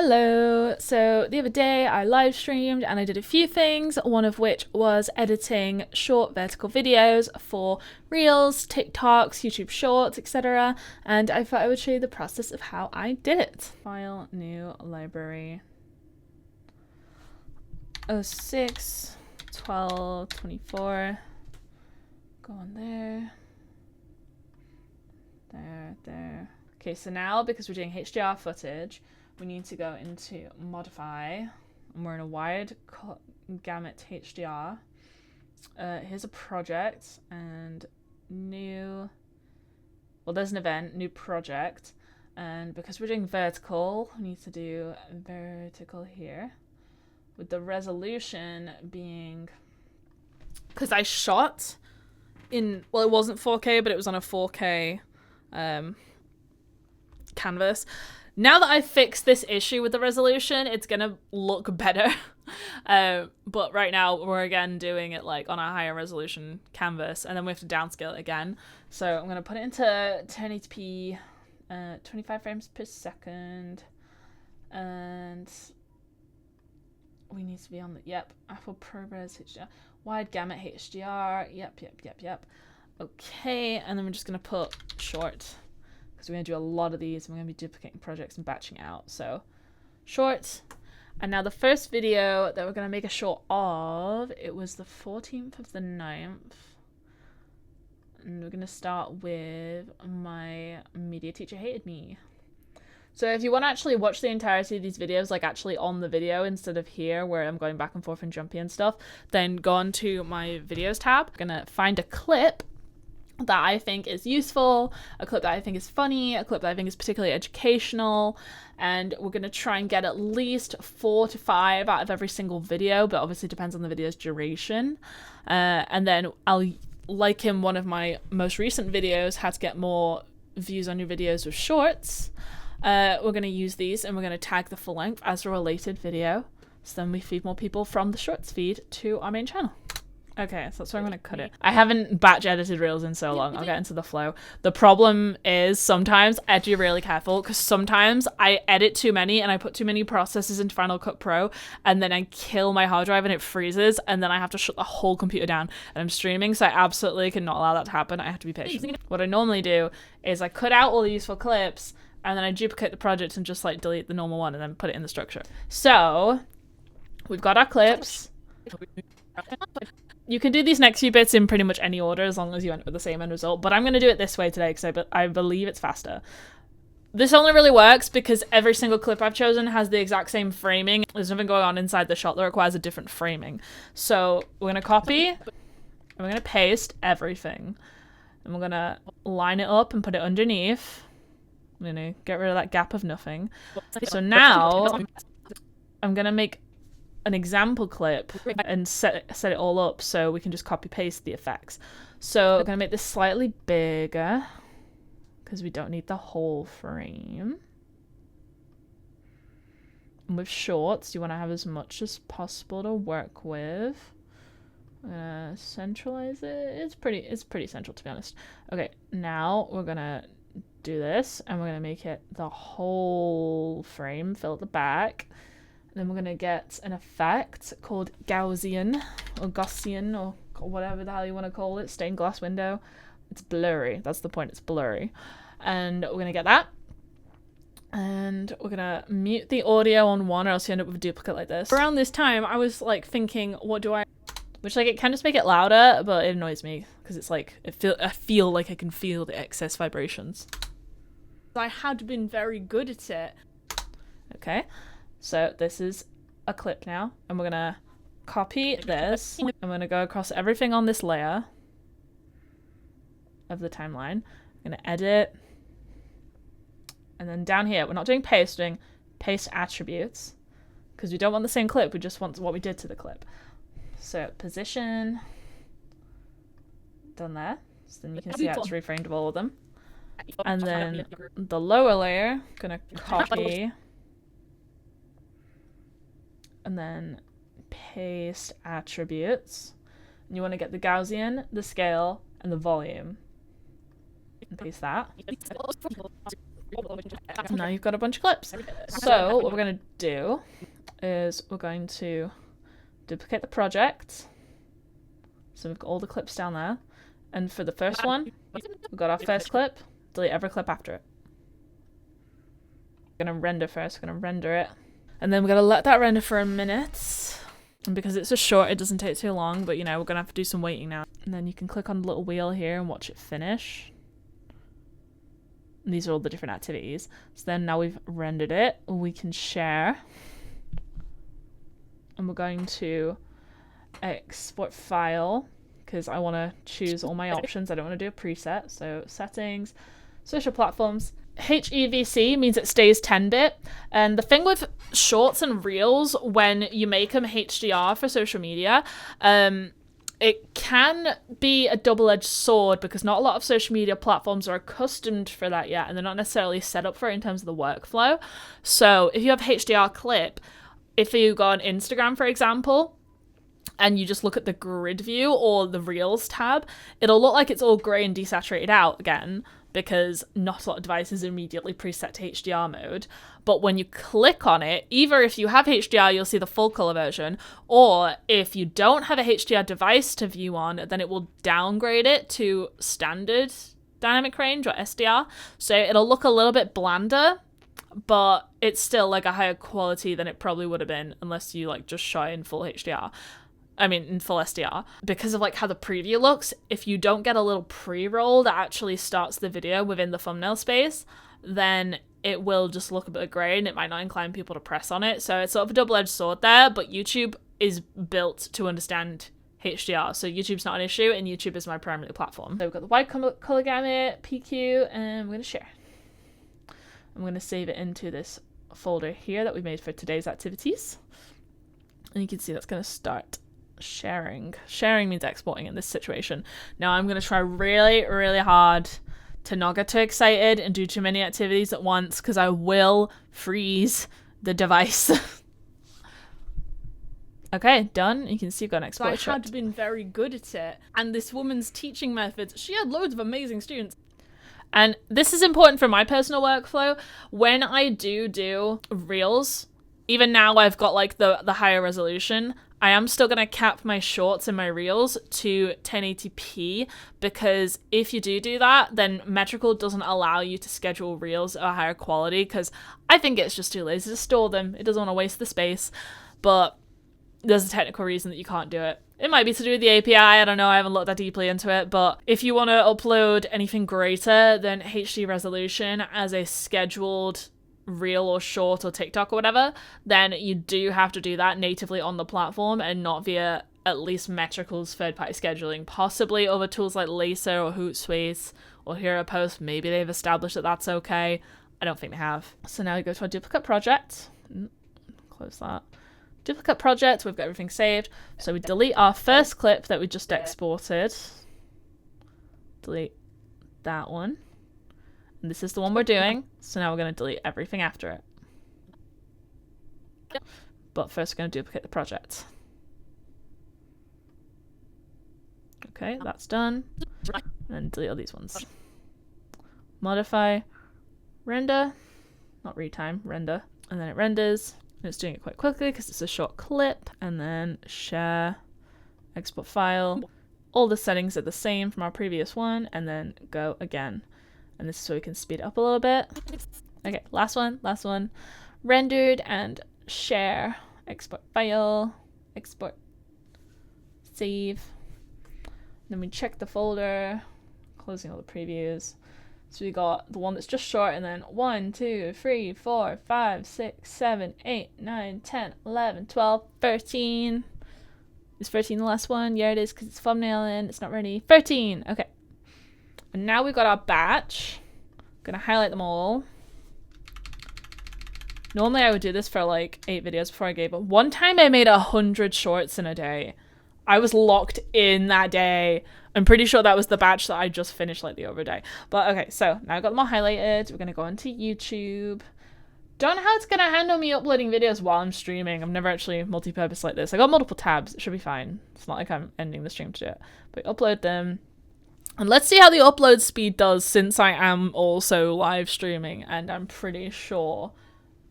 Hello! So the other day I live streamed and I did a few things, one of which was editing short vertical videos for Reels, TikToks, YouTube Shorts, etc. And I thought I would show you the process of how I did it. File, new library. 06, 12, 24. Go on there. There. Okay, so now because we're doing HDR footage, we need to go into modify, and we're in a wide gamut HDR. Here's a project and new, well, there's an event, new project, and because we're doing vertical, we need to do vertical here, with the resolution being, because I shot in, well, it wasn't 4K, but it was on a 4K canvas. Now that I've fixed this issue with the resolution, it's gonna look better. But right now we're again doing it like on a higher resolution canvas, and then we have to downscale it again. So I'm gonna put it into 1080p, 25 frames per second, and we need to be on the Apple ProRes HDR, wide gamut HDR. Yep. Okay, and then we're just gonna put short, because we're going to do a lot of these and we're going to be duplicating projects and batching out. So short. And now the first video that we're going to make a short of, it was the 14th of the 9th. And we're going to start with my media teacher hated me. So if you want to actually watch the entirety of these videos, like actually on the video instead of here where I'm going back and forth and jumpy and stuff, then go on to my videos tab. I'm going to find a clip that I think is useful, a clip that I think is funny, a clip that I think is particularly educational, and we're going to try and get at least 4 to 5 out of every single video, but obviously it depends on the video's duration. And then I'll liken one of my most recent videos, how to get more views on your videos with shorts. We're going to use these and we're going to tag the full length as a related video, so then we feed more people from the shorts feed to our main channel. Okay, so that's why I'm going to cut it. I haven't batch edited Reels in so long. I'll get into the flow. The problem is sometimes I have to be really careful, because sometimes I edit too many and I put too many processes into Final Cut Pro, and then I kill my hard drive and it freezes, and then I have to shut the whole computer down, and I'm streaming, so I absolutely cannot allow that to happen. I have to be patient. What I normally do is I cut out all the useful clips, and then I duplicate the project and just like delete the normal one and then put it in the structure. So we've got our clips. You can do these next few bits in pretty much any order as long as you end up with the same end result, but I'm going to do it this way today because I believe it's faster. This only really works because every single clip I've chosen has the exact same framing. There's nothing going on inside the shot that requires a different framing. So we're going to copy, and we're going to paste everything. And we're going to line it up and put it underneath. I'm going to get rid of that gap of nothing. So now I'm going to make an example clip and set it all up so we can just copy paste the effects. So I'm gonna make this slightly bigger because we don't need the whole frame. And with shorts, you want to have as much as possible to work with. I'm gonna centralize it. It's pretty central, to be honest. Okay, now we're gonna do this and we're gonna make it the whole frame, fill at the back. Then we're going to get an effect called Gaussian or whatever the hell you want to call it. Stained glass window. It's blurry. That's the point. It's blurry. And we're going to get that. And we're going to mute the audio on one, or else you end up with a duplicate like this. Around this time, I was like thinking, what do I... Which like it can just make it louder, but it annoys me because it's like, I feel like I can feel the excess vibrations. I had been very good at it. Okay. So this is a clip now, and we're gonna copy this. I'm gonna go across everything on this layer of the timeline. I'm gonna edit, and then down here, we're not doing paste, we're doing paste attributes, because we don't want the same clip, we just want what we did to the clip. So position, done there. So then you can see how it's reframed of all of them. And then the lower layer, gonna copy, and then paste attributes. And you want to get the Gaussian, the scale, and the volume. And paste that. Now you've got a bunch of clips. So what we're going to do is we're going to duplicate the project. So we've got all the clips down there. And for the first one, we've got our first clip, delete every clip after it. We're going to render first, we're going to render it. And then we're going to let that render for a minute. And because it's a short, it doesn't take too long, but you know, we're going to have to do some waiting now. And then you can click on the little wheel here and watch it finish. And these are all the different activities. So then now we've rendered it, we can share. And we're going to export file, because I want to choose all my options. I don't want to do a preset. So settings, social platforms. HEVC means it stays 10-bit. And the thing with shorts and reels, when you make them HDR for social media, it can be a double-edged sword because not a lot of social media platforms are accustomed for that yet, and they're not necessarily set up for it in terms of the workflow. So if you have HDR clip, if you go on Instagram, for example, and you just look at the grid view or the Reels tab, it'll look like it's all grey and desaturated out again, because not a lot of devices immediately preset to HDR mode. But when you click on it, either if you have HDR, you'll see the full color version, or if you don't have a HDR device to view on, then it will downgrade it to standard dynamic range or SDR. So it'll look a little bit blander, but it's still like a higher quality than it probably would have been unless you like just shot in full HDR. I mean, in full SDR. Because of like how the preview looks, if you don't get a little pre-roll that actually starts the video within the thumbnail space, then it will just look a bit grey and it might not incline people to press on it. So it's sort of a double-edged sword there, but YouTube is built to understand HDR. So YouTube's not an issue, and YouTube is my primary platform. So we've got the wide color gamut, PQ, and we're going to share. I'm going to save it into this folder here that we made for today's activities. And you can see that's going to start sharing. Sharing means exporting in this situation. Now I'm going to try really, really hard to not get too excited and do too many activities at once, because I will freeze the device. Okay, done. You can see you've got an export. I had been very good at it, and this woman's teaching methods, she had loads of amazing students. And this is important for my personal workflow. When I do Reels, even now I've got like the higher resolution, I am still going to cap my shorts and my reels to 1080p, because if you do that, then Metrical doesn't allow you to schedule reels at a higher quality, because I think it's just too lazy to store them. It doesn't want to waste the space, but there's a technical reason that you can't do it. It might be to do with the API, I don't know, I haven't looked that deeply into it, but if you want to upload anything greater than HD resolution as a scheduled reel or short or TikTok or whatever, then you do have to do that natively on the platform and not via at least Metrical's third-party scheduling. Possibly other tools like Laser or Hootsuite or HeroPost, maybe they've established that that's okay. I don't think they have. So now we go to our duplicate project. Close that. Duplicate project, we've got everything saved. So we delete our first clip that we just exported. Delete that one. And this is the one we're doing, so now we're going to delete everything after it. But first we're going to duplicate the project. Okay, that's done. And then delete all these ones. Modify, render, not retime, render. And then it renders. And it's doing it quite quickly because it's a short clip. And then share, export file. All the settings are the same from our previous one, and then go again. And this is so we can speed it up a little bit. Okay, last one. Rendered and share, export file, export, save. Then we check the folder, closing all the previews. So we got the one that's just short, and then 1, 2, 3, 4, 5, 6, 7, 8, 9, 10, 11, 12, 13. Is 13 the last one? Yeah, it is, because it's thumbnailing. It's not ready. 13. Okay. And now we've got our batch. I'm gonna highlight them all. Normally I would do this for like 8 videos before I gave up. One time I made 100 shorts in a day. I was locked in that day. I'm pretty sure that was the batch that I just finished like the other day. But okay, so now I've got them all highlighted. We're gonna go into YouTube. Don't know how it's gonna handle me uploading videos while I'm streaming. I've never actually multi-purpose like this. I got multiple tabs. It should be fine. It's not like I'm ending the stream to do it. But upload them. And let's see how the upload speed does, since I am also live streaming, and I'm pretty sure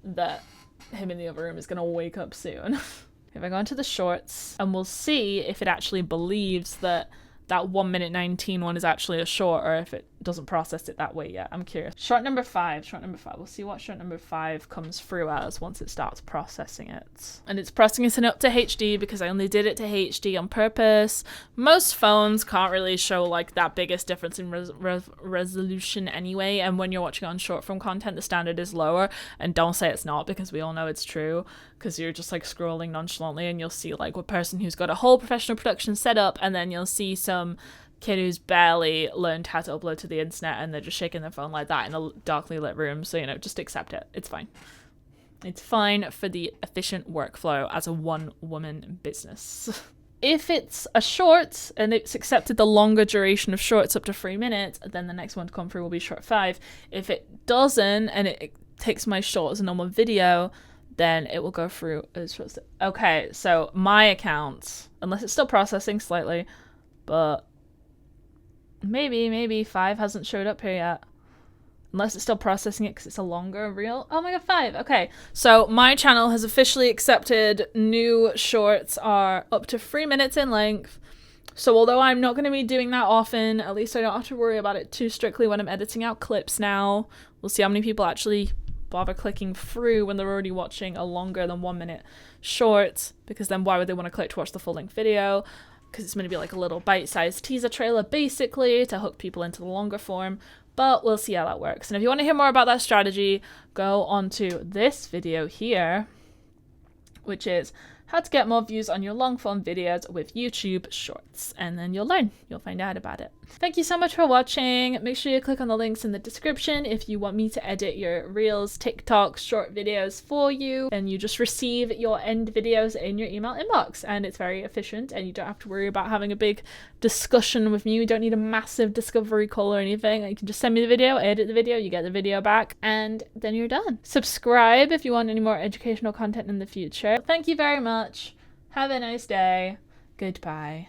that him in the other room is gonna wake up soon. If I go into the shorts, and we'll see if it actually believes that that 1 minute 19 one is actually a short, or if it doesn't process it that way yet. I'm curious. Short number 5. We'll see what short number 5 comes through as once it starts processing it. And it's processing it up to HD because I only did it to HD on purpose. Most phones can't really show like that biggest difference in resolution anyway, and when you're watching on short form content, the standard is lower. And don't say it's not, because we all know it's true, because you're just like scrolling nonchalantly and you'll see like a person who's got a whole professional production set up, and then you'll see some kid who's barely learned how to upload to the internet and they're just shaking their phone like that in a darkly lit room. So, you know, just accept it. It's fine. It's fine for the efficient workflow as a one-woman business. If it's a short and it's accepted the longer duration of shorts up to 3 minutes, then the next one to come through will be short 5. If it doesn't and it takes my short as a normal video, then it will go through as short. Okay, so my account, unless it's still processing slightly, but maybe 5 hasn't showed up here yet. Unless it's still processing it because it's a longer reel. Oh my god, 5. Okay, so my channel has officially accepted new shorts are up to 3 minutes in length. So although I'm not going to be doing that often, at least I don't have to worry about it too strictly when I'm editing out clips now. We'll see how many people actually bother clicking through when they're already watching a longer than 1 minute short, because then why would they want to click to watch the full length video? Because it's going to be like a little bite-sized teaser trailer basically to hook people into the longer form, but we'll see how that works. And if you want to hear more about that strategy, go on to this video here, which is how to get more views on your long form videos with YouTube Shorts, and then you'll find out about it. Thank you so much for watching. Make sure you click on the links in the description if you want me to edit your Reels, TikTok, short videos for you, and you just receive your end videos in your email inbox, and it's very efficient and you don't have to worry about having a big discussion with me. You don't need a massive discovery call or anything. You can just send me the video, edit the video, you get the video back, and then you're done. Subscribe if you want any more educational content in the future. Thank you very much. Have a nice day. Goodbye.